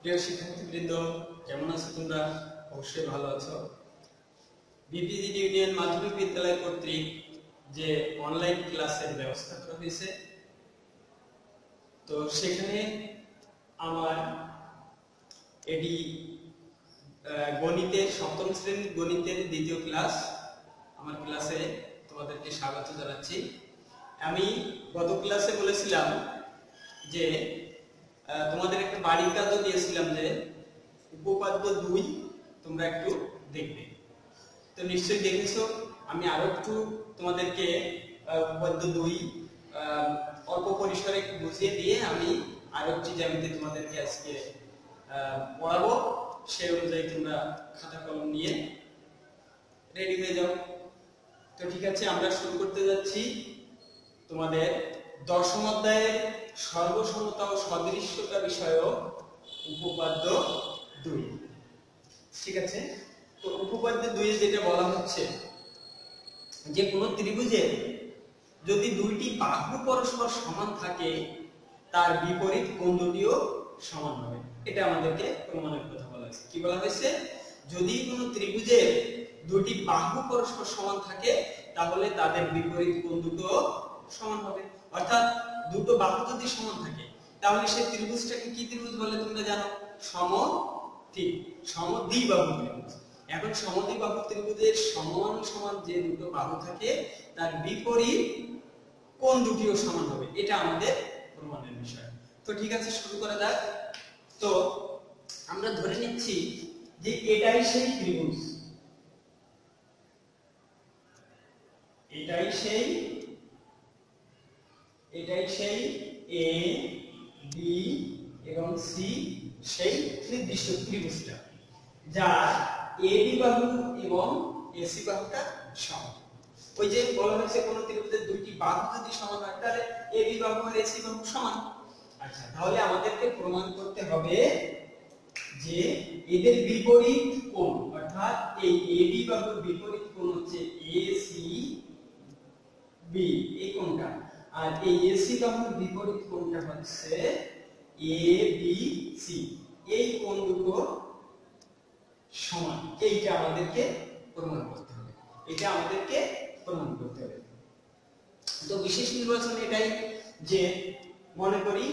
প্রিয় শিক্ষার্থীবৃন্দ, কেমন আছো তোমরা? অবশ্যই ভালো আছো। বিপিজি ইউনিয়ন মাধ্যমিক বিদ্যালয় কর্তৃক যে অনলাইন ক্লাসের ব্যবস্থা করা হয়েছে, তো সেখানে আমার এটি গণিতের সপ্তম শ্রেণীর গণিতের দ্বিতীয় ক্লাস। আমার ক্লাসে তোমাদেরকে স্বাগত জানাচ্ছি। আমি গত ক্লাসে বলেছিলাম যে তোমাদের একটা বাড়ির কাজও দিয়েছিলাম যে উপপাদ্য 2 তোমরা একটু দেখবে। তো নিশ্চয়ই দেখেছো। আমি আরো একটু তোমাদেরকে উপপাদ্য 2 অল্প পরিসরে একটু বুঝিয়ে দিয়ে আমি আরো একটি জ্যামিতি তোমাদেরকে আজকে পড়াবো। সেই অনুযায়ী তোমরা খাতা কলম নিয়ে রেডি হয়ে যাও। তো ঠিক আছে, আমরা শুরু করতে যাচ্ছি তোমাদের দশম অধ্যায়ের সর্বসমতা ও সদৃশ্যতা বিষয়ক উপপাদ্য 2। ঠিক আছে, তো উপপাদ্য 2 এ যেটা বলা হচ্ছে যে কোনো ত্রিভুজের যদি দুইটি বাহু পরস্পর সমান থাকে তার বিপরীত কোণ দুটিও সমান হবে। এটা আমাদেরকে প্রমাণের কথা বলা হয়েছে। কি বলা হয়েছে? যদি কোনো ত্রিভুজের দুটি বাহু পরস্পর সমান থাকে তাহলে তাদের বিপরীত কোণ দুটো সমান হবে। অর্থাৎ দুটো বাহু যদি সমান থাকে তাহলে সেই ত্রিভুজটাকে কি ত্রিভুজ বলে তোমরা জানো? সমদ্বিবাহু ত্রিভুজ। এখন সমদ্বিবাহু ত্রিভুজের সমান সমান যে দুটো বাহু থাকে তার বিপরীত কোণ দুটিও সমান হবে। এটা আমাদের প্রমাণের বিষয়। তো ঠিক আছে, শুরু করা যাক। তো আমরা ধরে নিচ্ছি যে এটাই সেই ত্রিভুজ, এটাই সেই এ বি এবং সি সেই নির্দিষ্ট ত্রিভুজটা, যার এবি বাহু এবং এসি বাহুটা সমান। ওই যে বলা হয়েছে কোন ত্রিভুজের দুইটি বাহু যদি সমান হয় তাহলে এবি বাহু আর এসি বাহু সমান। আচ্ছা, তাহলে আমাদেরকে প্রমাণ করতে হবে যে এদের বিপরীত কোণ, অর্থাৎ এই এবি বাহুর বিপরীত কোণ হচ্ছে এসি বি, এই কোণটা, আর এই এসি বাহুর বিপরীত কোণটা হচ্ছে এ বি সি। এই কোণ দুটো সমান। এইটা আমাদেরকে প্রমাণ করতে হবে। তো বিশেষ নির্বাচন এটাই যে মনে করি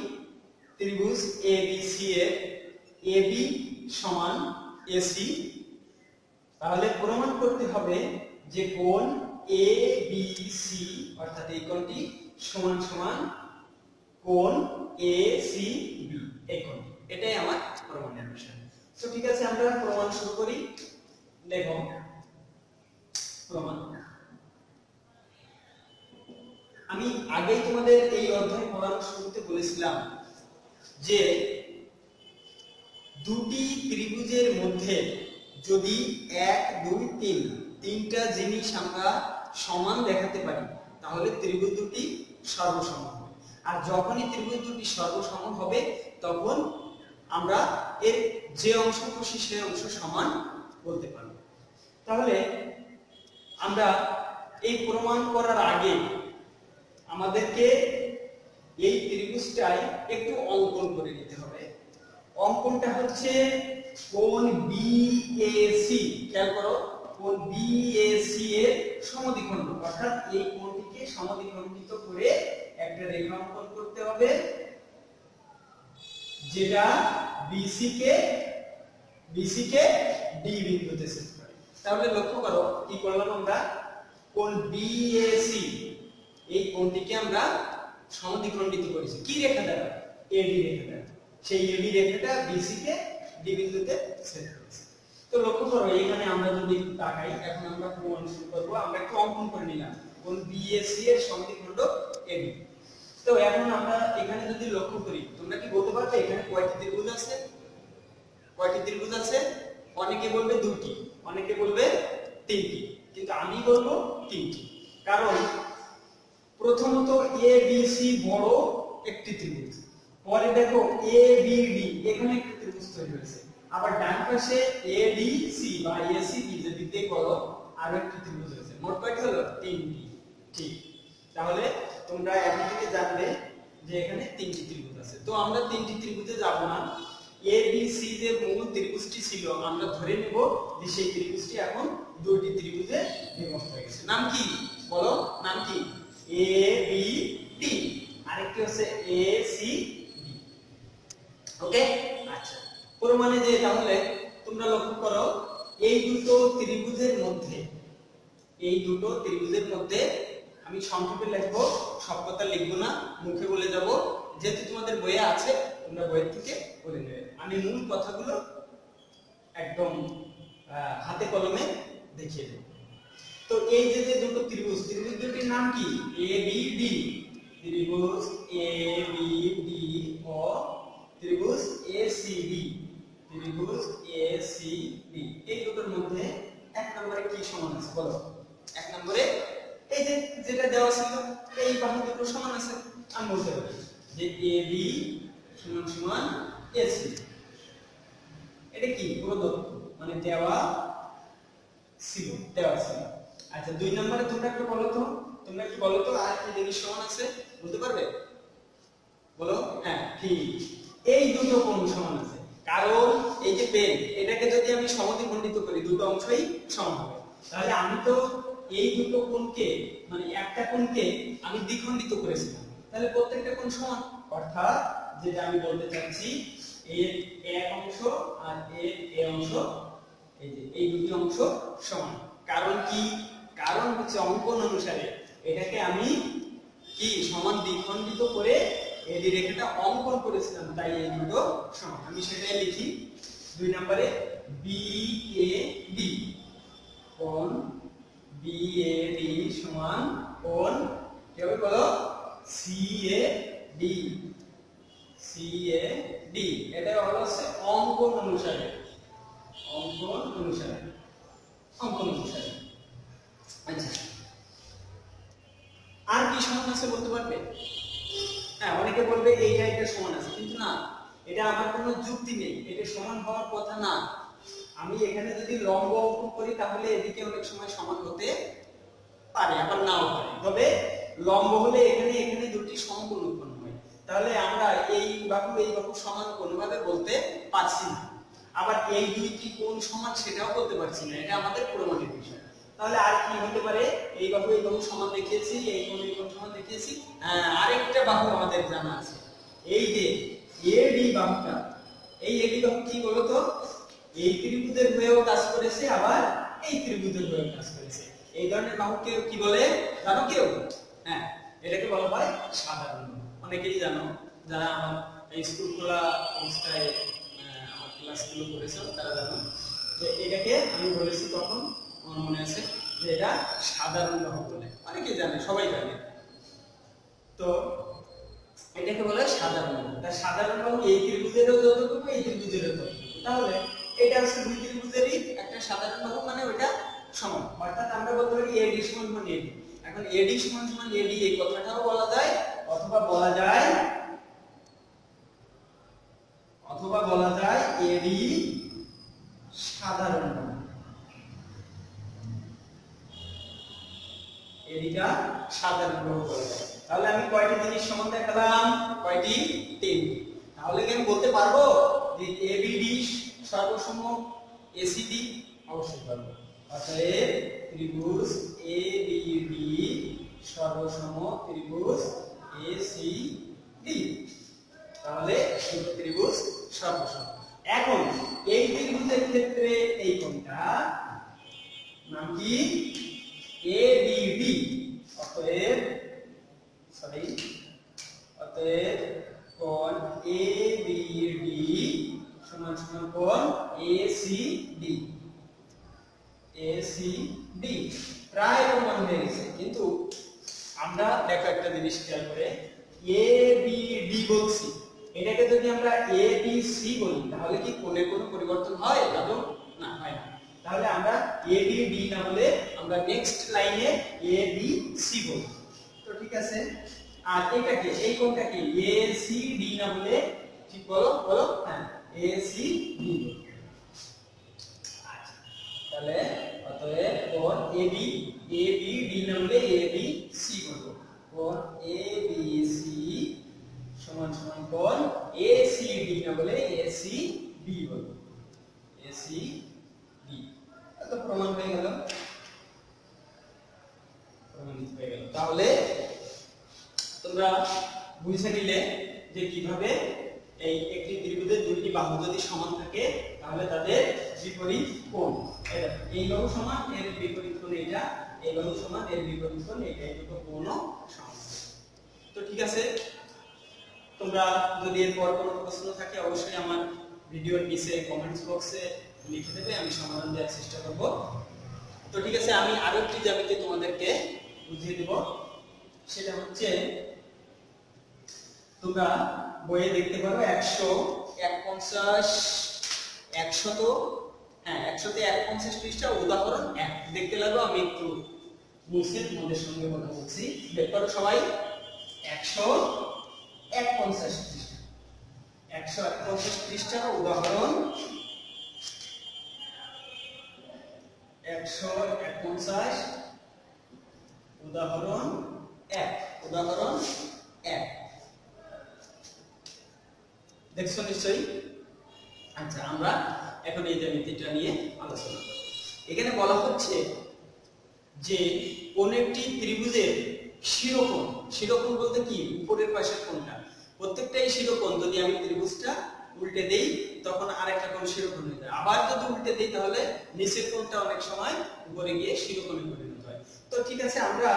ত্রিভুজ এ বি সি এর এবি সমান এসি, তাহলে প্রমাণ করতে হবে যে কোণ এ বি সি অর্থাৎ এই কোণটি সমান সমান কোণ এ সি বি, এই কোণটি। এটাই আমার প্রমাণের বিষয়। তো ঠিক আছে, আমরা প্রমাণ শুরু করি। দেখো প্রমাণ। আমি আগেই তোমাদের এই অধ্যায় পড়ানোর শুরুতে বলেছিলাম যে দুটি ত্রিভুজের মধ্যে যদি 1 2 3 তিনটা জিনিস আমরা সমান দেখাতে পারি তাহলে ত্রিভুজ দুটি সর্বসম হবে। আর যখনই ত্রিভুজ দুটি সর্বসম হবে তখন আমরা এর যে অংশ খুশি সেই অংশ সমান বলতে পারব। তাহলে আমরা এই প্রমাণ করার আগে আমাদেরকে এই ত্রিভুজটাই একটু অঙ্কন করে নিতে হবে। অঙ্কনটা হচ্ছে কোণ বিএসি। খেয়াল করো, কোণ বিএসি এর সমদ্বিখণ্ড, অর্থাৎ এই কোণটিকে সমদ্বিখণ্ডিত করে একটা রেখা অঙ্কন করতে হবে যেটা বিসি কে ডি বিন্দুতে ছেদ করে। তাহলে লক্ষ্য করো কি করলাম আমরা, কোণ বিএসি এই কোণটিকে আমরা সমদ্বিখণ্ডিত করেছি কি রেখা দ্বারা? এবি রেখা দ্বারা। সেই এবি রেখাটা বিসি কে ডি বিন্দুতে ছেদ করেছে। তো লক্ষ্য করো এখানে আমরা যদি একটু তাকাই, এখন আমরা প্রমাণ শুরু করব। আমরা একটু অঙ্কন করে নিলাম কোণ বিএসি এর সমদ্বিখণ্ড এবি। তো এখন আমরা এখানে যদি লক্ষ্য করি, তোমরা কি বলতে পারবে এখানে কয়টি ত্রিভুজ আছে? অনেকে বলবে 2টি, অনেকে বলবে 3টি, কিন্তু আমি বলবো 3টি। কারণ প্রথমত এ বি সি বড় একটি ত্রিভুজ, পরে দেখো এ বি ডি এখানে একটি ত্রিভুজ তৈরি হয়েছে, আবার ডান পাশে এ ডি সি বা এসি বি যদি দেখো আরো একটি ত্রিভুজ হয়েছে। মোট কয়টি হলো? 3টি। ঠিক, তাহলে তোমরা এখন থেকে জানবে যে এখানে 3টি ত্রিভুজ আছে। তো আমরা 3টি ত্রিভুজে যাব না, এ বি সি যে মূল ত্রিভুজটি ছিল আমরা ধরে নেব যে সেই ত্রিভুজটি এখন দুইটি ত্রিভুজে বিভক্ত হয়ে গেছে। নাম কি বলো, নাম কি? এ বি ডি, আরেকটি হচ্ছে এ সি ডি। ওকে, আচ্ছা প্রমাণে যে তাহলে তোমরা লক্ষ্য করো এই দুটো ত্রিভুজের মধ্যে, এই দুটো ত্রিভুজের মধ্যে আমি সংক্ষেপে লিখবো, সব কথা লিখবো না, মুখে বলে যাব। যেহেতু তোমাদের বইয়ে আছে তোমরা বইয়ের থেকে বলে নেবে, আমি মূল কথাগুলো একদম হাতে কলমে দেখিয়ে দেব। তো এই যে যে দুটো ত্রিভুজ, ত্রিভুজ দুটির নাম কি? এ বি ডি, ত্রিভুজ এ বি ডি ও ত্রিভুজ এ সি ডি, ত্রিভুজ এ সি ডি। এই দুটোর মধ্যে এক নম্বরে কি সমান আছে বলো? এক নম্বরে এই যে যেটা দেওয়া ছিল এই বাহু দুটো সমান আছে, আমি বলতে পারি যে এ বি সমান সমান এ সি। এটা কি প্রদত্ত, মানে দেওয়া ছিল, দেওয়া ছিল। আচ্ছা দুই নম্বরে তোমরা একটু বলো তো, তোমরা একটু বলো তো আর কি জিনিস সমান আছে, বলতে পারবে? বলো। হ্যাঁ ঠিক, এই দুটো কোণ সমান আছে। কারণ এই যে পেন, এটাকে যদি আমি সমদ্বিখণ্ডিত করি দুটো অংশই সমান হবে। তাহলে আমি তো এই দুটো কোণকে, মানে একটা কোণকে আমি দ্বিখণ্ডিত করেছিলাম, তাহলে প্রত্যেকটা কোণ সমান। অর্থাৎ যেটা আমি বলতে চাচ্ছি এর এক অংশ আর এর এ অংশ, এই যে এই দুটি অংশ সমান। কারণ কি? কারণ হচ্ছে অঙ্কন অনুসারে এটাকে আমি কি সমান দ্বিখণ্ডিত করে এই রেখাটা অঙ্কন করেছিলাম, তাই এই দুটো সমান। আমি সেটাই লিখি। দুই নম্বরে বি এ ডি, কোণ বি এ ডি সমান কোণ কি হবে বলো? C A D, C A D. এটা হলো অঙ্কন অনুসারে, অঙ্কন অনুসারে, অঙ্কন অনুসারে। আচ্ছা আর কি সমান আছে বলতে পারবে? হ্যাঁ অনেকে বলবে এইটা এটা সমান আছে, কিন্তু না, এটা আমার কোনো যুক্তি নেই, এটা সমান হওয়ার কথা না। আমি এখানে যদি লম্ব অঙ্কন করি তাহলে এদিকে অনেক সময় সমান হতে পারে, আবার নাও পারে। তবে লম্ব হলে এখানে এখানে দুটি সমকোণ উৎপন্ন হয়, তাহলে আমরা এই বাহু সমান কোনোভাবে বলতে পারছি না। আবার এই দুইটি কোণ সমান সেটাও বলতে পারছি না, এটা আমাদের প্রমাণের বিষয়। তাহলে আর কি হতে পারে? এই বাহু সমান দেখিয়েছি, এই কোণ সমান দেখিয়েছি। আরেকটা বাহু আমাদের জানা আছে, এই যে এডি বাহুটা, এই এডি বাহু কি বলতো? এই ত্রিভুজের হয়েও কাজ করেছে, আবার এই ত্রিভুজের হয়েও কাজ করেছে। এই ধরনের বাহুকে কি বলে জানো কেউ? হ্যাঁ এটাকে বলা হয় সাধারণ বাহু। অনেকেই জানো, যারা আমার এই স্কুল খোলা অবস্থায় আমার ক্লাসগুলো করেছো তারা জানো যে এটাকে আমি বলেছি তখন, আমার মনে আছে যে এটা সাধারণ বাহু বলে, অনেকেই জানে, সবাই জানে। তো এটাকে বলে সাধারণ বাহু। তার সাধারণ বাহু এই ত্রিভুজেরও যতটুকু, এই ত্রিভুজেরও ততটুকু। তাহলে এটা হচ্ছে দুই ত্রিভুজেরই একটা সাধারণ বাহু, মানে ওটা সমান। অর্থাৎ আমরা বলতে পারি এডি সমান সমান এডি। এখন এডি সমান সমান এডি এই কথাটাও বলা যায়, অথবা বলা যায় এডি সাধারণ বাহু। এডিটা সাধারণ বাহু বলা যায়। তাহলে আমি কয়টি জিনিস সমান দেখালাম? কয়টি? তিনটি। তাহলে কি আমি বলতে পারবো যে এবিডি সর্বসম এসিডি? অবশ্যই পারবো। অতএব ত্রিভুজ এবিডি সর্বসম ত্রিভুজ এসিডি। তাহলে এই ত্রিভুজ সর্বসম। এখন এই ত্রিভুজের ক্ষেত্রে এই কোণটা নাম কি? এবিডি। অতএব কোণ এবিডি সমান সমান কোণ এসিডি। এসিডি প্রায় প্রমাণ হয়ে গেছে, কিন্তু আমরা দেখো একটা জিনিস খেয়াল করে, এবিডি বলছি, এটাকে যদি আমরা এবিসি বলি তাহলে কি কোণের কোনো পরিবর্তন হয়? আদৌ না, হয় না। তাহলে আমরা এবিডি না বলে আমরা নেক্সট লাইনে এবিসি বলি। তো ঠিক আছে, আর এটাকে, এই কোণটাকে এসিডি না বলে, ঠিক বলো বলো? হ্যাঁ এসিডি। আচ্ছা তাহলে অতএব কোণ এবিডি না বলে এবিসি বলবো। কোণ এবিসি সমান সমান কোণ এসিডি না বলে এসি সি ডি। এটা প্রমাণ হয়ে গেল, প্রমাণিত হয়ে গেল। তাহলে তোমরা বুঝে নিলে যে কিভাবে এই একটি ত্রিভুজের দুইটি বাহু যদি সমান থাকে তাহলে তাদের বিপরীত কোণ, এই বাহু সমান এর বিপরীত কোণ এটা, এই বাহু সমান এর বিপরীত কোণ এটা, এই দুটো কোণও সমান। তো ঠিক আছে, তোমরা যদি এরপর কোনো প্রশ্ন থাকে অবশ্যই আমার ভিডিওর নিচে কমেন্টস বক্সে লিখে দেবে, আমি সমাধান দেওয়ার চেষ্টা করব। তো ঠিক আছে, আমি আরো একটি জ্যামিতি তোমাদেরকে বুঝিয়ে দেব। সেটা হচ্ছে তোমরা বইয়ে দেখতে পারো 150 পৃষ্ঠা উদাহরণ 1 দেখতে লাগো। আমি একটু মুছে তোমাদের সঙ্গে কথা বলছি, বের করো সবাই। 151 পৃষ্ঠা উদাহরণ 151 উদাহরণ 1 দেখছো নিশ্চয়ই? আচ্ছা, আমরা এখন এই জ্যামিতিটা নিয়ে আলোচনা করব। এখানে বলা হচ্ছে যে কোন একটি ত্রিভুজের শিরোকোণ, শিরোকোণ বলতে কি উপরের পাশের কোণটা, প্রত্যেকটাই শিরোকোণ যদি আমি ত্রিভুজটা উল্টে দেই তখন আরেকটা কোণ শিরোকোণ হয়ে যায়, আবার যদি উল্টে দেই তাহলে নিচের কোণটা অনেক সময় উপরে গিয়ে শিরোকোণে পরিণত হয়। তো ঠিক আছে, আমরা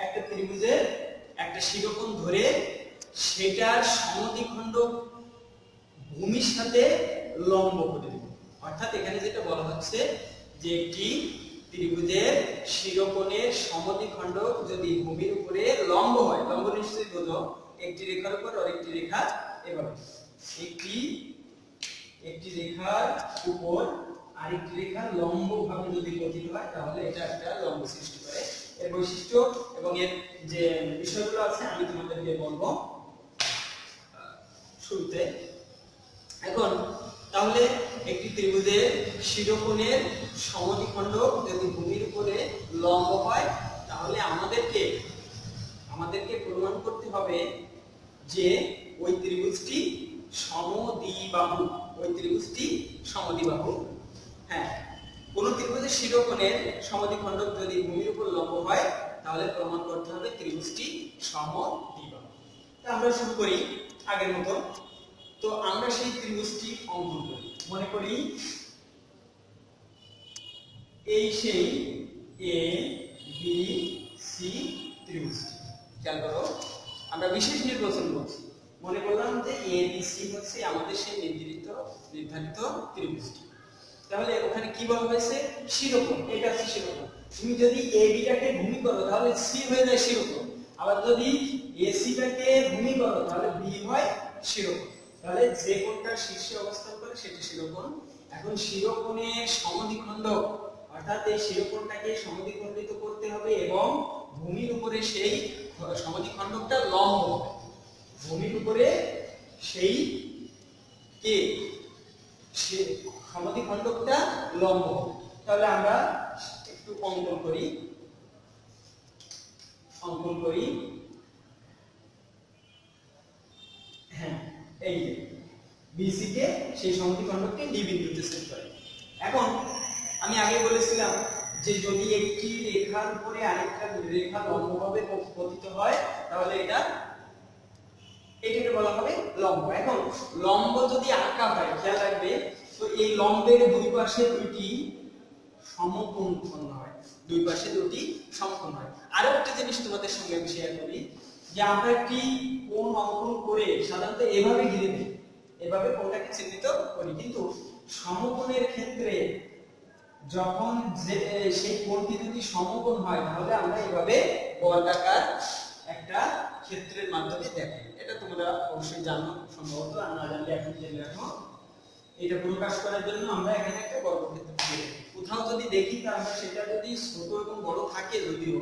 একটা ত্রিভুজের একটা শিরোকোণ ধরে সেটার সমদ্বিখণ্ড ভূমির সাথে লম্ব করে দেব। অর্থাৎ এখানে যেটা বলা হচ্ছে যে একটি ত্রিভুজের শিরোকোণের সমদ্বিখণ্ড যদি ভূমির উপরে লম্ব হয়, লম্ব নিশ্চয়ই বোঝো, একটি রেখার উপর আরেকটি রেখা এভাবে, একটি রেখার উপর আরেকটি রেখা লম্ব ভাবে যদি পতিত হয় তাহলে এটা একটা লম্ব সৃষ্টি করে। এর বৈশিষ্ট্য এবং এর যে বিষয়গুলো আছে আমি তোমাদেরকে বলবো শুরুতে। এখন তাহলে একটি ত্রিভুজের শিরোকোণের সমদ্বিখণ্ড যদি ভূমির উপরে লম্ব হয় তাহলে আমাদেরকে প্রমাণ করতে হবে যে ওই ত্রিভুজটি সমদ্বিবাহু, হ্যাঁ, কোন ত্রিভুজের শিরোকোণের সমদ্বিখণ্ড যদি ভূমির উপর লম্ব হয় তাহলে প্রমাণ করতে হবে ত্রিভুজটি সমদ্বিবাহু। তা আমরা শুরু করি আগের মতো। তো আমরা সেই ত্রিভুজটি অঙ্কন করি। মনে করি এই সেই এ বি সি ত্রিভুজটি। খেয়াল করো, আমরা বিশেষ নির্বাচন করছি। মনে করলাম যে এ বি সি হচ্ছে আমাদের সেই নির্ধারিত ত্রিভুজটি। তাহলে ওখানে কি বলা হয়েছে? শিরোকোণ। এটা হচ্ছে শিরোকোণ। তুমি যদি এ বিটাকে ভূমি করো তাহলে সি হয়ে যায় শিরোকোণ, আবার যদি এ সিটাকে ভূমি করো তাহলে বি হয় শিরোকোণ। তাহলে যে কোণটা শীর্ষে অবস্থান করে সেটা শিরোকোণ। এখন শিরোকোণের সমদ্বিখণ্ড, অর্থাৎ এই শিরোকোণটাকে সমদ্বিখণ্ডিত করতে হবে এবং ভূমির উপরে সেই সমদ্বিখণ্ডকটা লম্ব হবে। ভূমির উপরে সেই কে সমদ্বিখণ্ডকটা লম্ব হবে। তাহলে আমরা একটু অঙ্কন করি। হ্যাঁ, এই যে বিসি কে সেই সমদ্বিখণ্ডককে ডি বিন্দুতে সেট করে। এখন আমি আগে বলেছিলাম যে যদি একটি রেখার উপরে আরেকটা রেখা লম্বভাবে পতিত হয় তাহলে এটাকে বলা হবে লম্ব। এখন লম্ব যদি আঁকা হয়, খেয়াল রাখবে, তো এই লম্বের দুই পাশে দুটি সমকোণ উৎপন্ন হয়, দুই পাশে দুটি সমকোণ হয়। আরো একটা জিনিস তোমাদের সঙ্গে আমি শেয়ার করি যে আমরা একটি কোণ অঙ্কন করে সাধারণত এভাবে ঘিরে দিই, এভাবে কোণটাকে চিহ্নিত করি, কিন্তু সমকোণের ক্ষেত্রে যখন সেই কোণটি যদি সমকোণ হয় তাহলে আমরা এভাবে বর্গাকার একটা ক্ষেত্রের মাধ্যমে দেখাই। এটা তোমরা অবশ্যই জানো, সম্ভবত আর না জানলে এখন জেনে রাখো। এটা প্রকাশ করার জন্য আমরা এখানে একটা বর্গক্ষেত্র দিয়ে রাখি। কোথাও যদি দেখি তা আমরা সেটা যদি ছোট এবং বড় থাকে যদিও,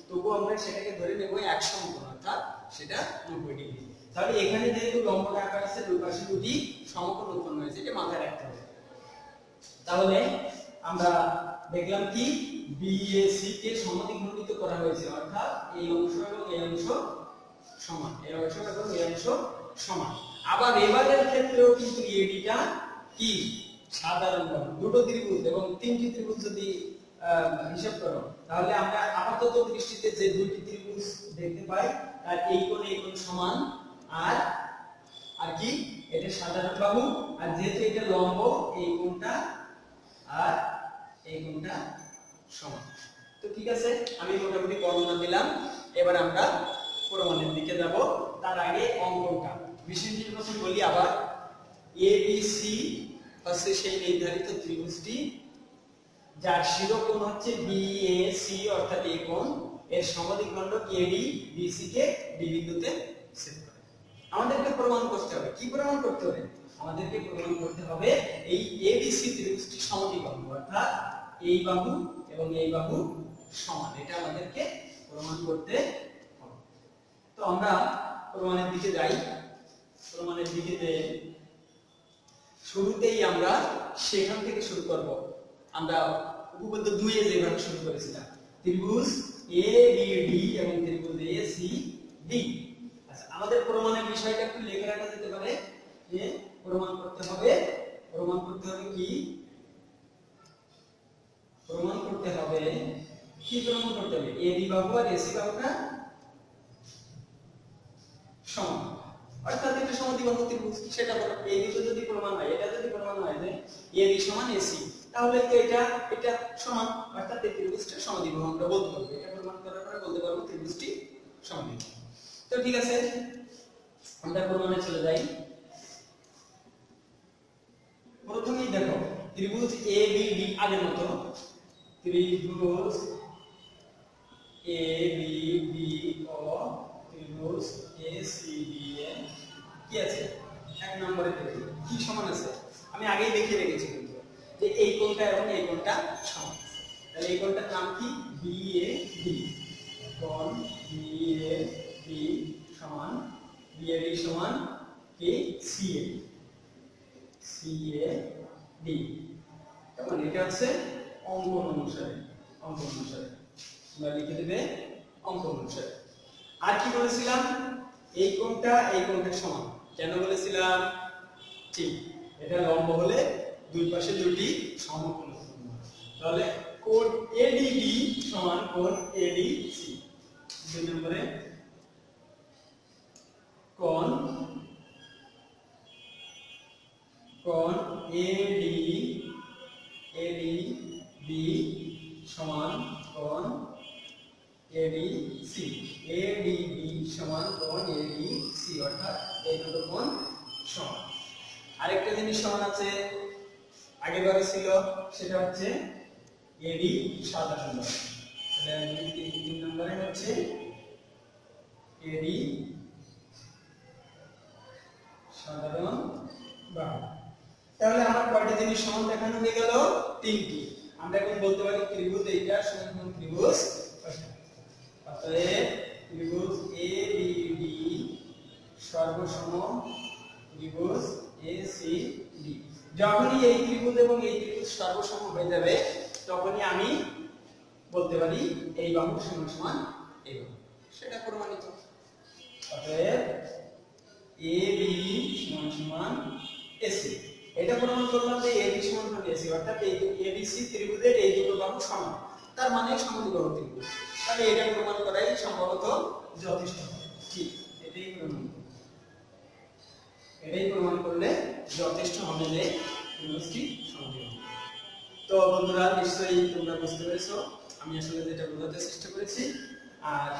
তবু আমরা সেটাকে ধরে নেব এক সমকোণ, অর্থাৎ সেটা 90 ডিগ্রি। তাহলে এখানে যেহেতু লম্বটা আঁকা আছে, দুই পাশে দুটি সমকোণ উৎপন্ন হয়েছে, এটা মাথায় রাখতে হবে। তাহলে আমরা দেখলাম কি BAC কে সমদ্বিখণ্ডিত করা হয়েছে, অর্থাৎ এই অংশ এবং এই অংশ সমান, এই অংশ এবং এই অংশ সমান। আবার এবারের ক্ষেত্রেও কিন্তু AD টা কি সাধারণ বাহু দুটো ত্রিভুজ এবং তিনটি ত্রিভুজ যদি হিসাব করো তাহলে আমরা আপাতত দৃষ্টিতে যে দুটি ত্রিভুজ দেখতে পাই তার এই কোণ সমান আর আর কি এটা সাধারণ বাহু আর যেহেতু এটা লম্ব এই কোণটা আর এই কোণটা সমান। তো ঠিক আছে, আমি মোটামুটি বর্ণনা দিলাম। এবার আমরা প্রমাণের দিকে যাব। তার আগে অঙ্কনটা বিশেষ নির্বাচন বলি আবার। ABC হচ্ছে সেই নির্ধারিত ত্রিভুজটি যার শিরোকোণ হচ্ছে BAC অর্থাৎ এই কোণ, এর সমদ্বিখণ্ডক AD BC কে D বিন্দুতে ছেদ করে। আমাদেরকে প্রমাণ করতে হবে। কি প্রমাণ করতে হবে? আমাদেরকে প্রমাণ করতে হবে এই ABC ত্রিভুজটি সমদ্বিখণ্ডক অর্থাৎ এই বাহু এবং এই বাহু সমান। এটা আমাদেরকে প্রমাণ করতে হবে। তো আমরা প্রমাণের দিকে যাই। প্রমাণের দিকে শুরুতেই আমরা সেখান থেকে শুরু করব। আমরা উপপাদ্য 2 এ যেভাবে শুরু করেছিলাম, ত্রিভুজ ABD এবং ত্রিভুজ ACD। আচ্ছা, আমাদের প্রমাণের বিষয়টা একটু লিখে রাখা যেতে পারে যে প্রমাণ করতে হবে কি? প্রমাণ করতে হবে AB বাহু আর AC বাহুটা সমান, অর্থাৎ এটা সমদ্বিবাহু ত্রিভুজ। সেটা বলো, এই দুটো যদি প্রমাণ হয়, এটা যদি প্রমাণ হয় যে AB সমান AC, তাহলে তো এটা সমান, অর্থাৎ এই ত্রিভুজটা সমদ্বিবাহু আমরা বলতে পারবো। এটা প্রমাণ করার পরে বলতে পারবো ত্রিভুজটি সমদ্বিবাহু। তো ঠিক আছে, আমরা প্রমাণে চলে যাই। প্রথমেই দেখো ত্রিভুজ ABD আগের মতো ত্রিভুজ ABD ও ত্রিভুজ ACD এ কি আছে? এক নম্বরে দেখি কি সমান আছে। আমি আগেই দেখিয়ে রেখেছি কিন্তু যে এই কোণটা এবং এই কোণটা সমান। তাহলে এই কোণটার নাম কি? BAD। কোণ BAD সমান কি? CAD। তখন এটা হচ্ছে অঙ্কন অনুসারে তোমরা লিখে দেবে অঙ্কন অনুসারে। আর কি বলেছিলাম? এই কোণটা সমান। কেন বলেছিলাম? ঠিক, এটা লম্ব হলে দুই পাশে দুটি সমকোণ। তাহলে কোণ ADB সমান কোণ ADC। দুই নম্বরে কোণ ADB সমান কোণ ADC। ADB সমান কোণ ADC, অর্থাৎ এই দুটো কোণ সমান। আরেকটা জিনিস সমান আছে, আগেরবারে ছিল, সেটা হচ্ছে AD সাধারণ বাহু। তাহলে 3 নম্বরে হচ্ছে AD সাধারণ বাহু। তাহলে আমার কয়টা জিনিস সমান দেখানো হয়ে গেল? 3টি। আমরা এখন বলতে পারি ত্রিভুজ এইটা সমান ত্রিভুজ। অতএব ত্রিভুজ ABD সর্বসম ত্রিভুজ ACD। যখনই এই ত্রিভুজ এবং এই ত্রিভুজ সর্বসম হয়ে যাবে তখনই আমি বলতে পারি এই বাহু সমান এই বাহু। সেটা প্রমাণিত। অতএব AB সমান AC। এটা প্রমাণ করলাম যে AB সমান AC, অর্থাৎ এই ABC ত্রিভুজের এই দুটো বাহু সমান, তার মানে সমদ্বিবাহু ত্রিভুজ। তাহলে এটা প্রমাণ করাই সম্ভবত যথেষ্ট। ঠিক, এটাই প্রমাণ করলে যথেষ্ট হবে যে ত্রিভুজটি সমদ্বিবাহু। তো বন্ধুরা, নিশ্চয়ই তোমরা বুঝতে পেরেছো আমি আসলে যেটা বোঝাতে চেষ্টা করেছি। আর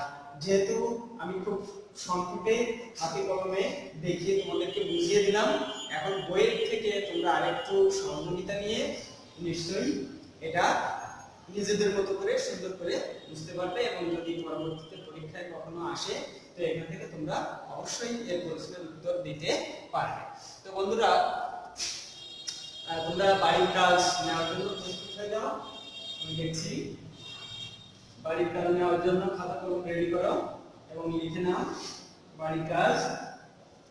যেহেতু আমি খুব সংক্ষেপে হাতে কলমে দেখিয়ে তোমাদেরকে বুঝিয়ে দিলাম, এখন বইয়ের থেকে তোমরা আরেকটু সহযোগিতা নিয়ে নিশ্চয়ই এটা নিজেদের মতো করে সুন্দর করে বুঝতে পারবে, এবং যদি পরবর্তীতে পরীক্ষায় কখনো আসে তো এখান থেকে তোমরা অবশ্যই এর প্রশ্নের উত্তর দিতে পারবে। তো বন্ধুরা, তোমরা বাড়ির কাজ নেওয়ার জন্য প্রস্তুত হয়ে যাও। আমি দেখছি বাড়ির কাজ নেওয়ার জন্য খাতা কলম রেডি করো এবং লিখে নাও বাড়ির কাজ।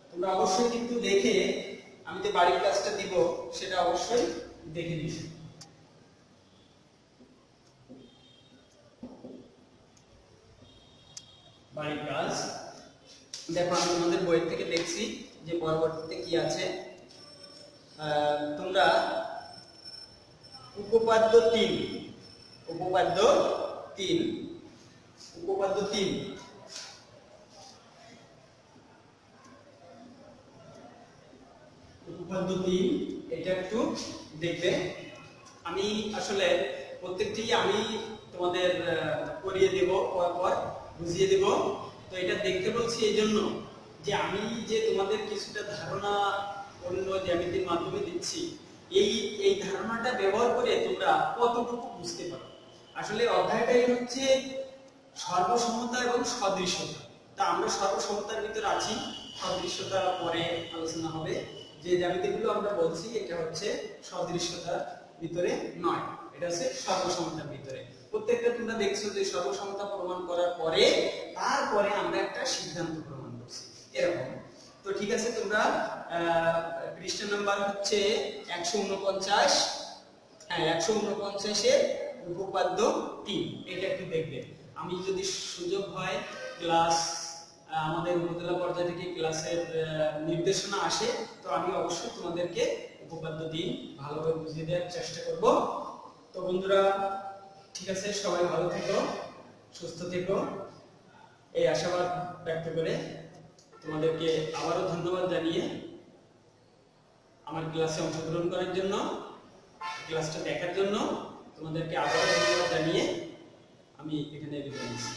তোমরা অবশ্যই কিন্তু দেখে, আমি যে বাড়ির কাজটা দিব সেটা অবশ্যই দেখে নিস। বাড়ির কাজ দেখো, আমি তোমাদের বইয়ের থেকে দেখছি যে পরবর্তীতে কি আছে। তোমরা উপপাদ্য 3, উপপাদ্য 3, উপপাদ্য 3। উপপাদ্য 3 এটা একটু দেখবে। আমি আসলে প্রত্যেকটি আমি তোমাদের করিয়ে দেব, পর বুঝিয়ে দেব। তো এটা দেখতে বলছি এই জন্য যে আমি যে তোমাদের কিছুটা ধারণা অন্য জ্যামিতির মাধ্যমে দিচ্ছি, এই ধারণাটা ব্যবহার করে তোমরা কতটুকু বুঝতে পারো। আসলে অধ্যায়টাই হচ্ছে সর্বসমতা এবং সদৃশ্যতা। তা আমরা সর্বসমতার ভিতরে আছি, সদৃশ্যতা পরে আলোচনা হবে। যে জ্যামিতিগুলো আমরা বলছি এটা হচ্ছে সদৃশ্যতার ভিতরে নয়, এটা হচ্ছে সর্বসমতার ভিতরে। প্রত্যেকটা তোমরা দেখছো যে সর্বসমতা প্রমাণ করার পরে তারপরে আমরা একটা সিদ্ধান্ত প্রমাণ করছি এরকম। তো ঠিক আছে, তোমরা পৃষ্ঠা নাম্বার হচ্ছে 149, হ্যাঁ 149 এর উপপাদ্য 3 এটা একটু দেখবে। আমি যদি সুযোগ হয় ক্লাস আমাদের উপজেলা পর্যায় থেকে ক্লাসের নির্দেশনা আসে, তো আমি অবশ্যই তোমাদেরকে উপপাদ্য 3 ভালোভাবে বুঝিয়ে দেওয়ার চেষ্টা করব। তো বন্ধুরা ঠিক আছে, সবাই ভালো থেকো, সুস্থ থেকো, এই আশাবাদ ব্যক্ত করে তোমাদেরকে আবারও ধন্যবাদ জানিয়ে আমার ক্লাসে অংশগ্রহণ করার জন্য, ক্লাসটা দেখার জন্য তোমাদেরকে আবারও ধন্যবাদ জানিয়ে আমি এখানে বিদায় নিচ্ছি।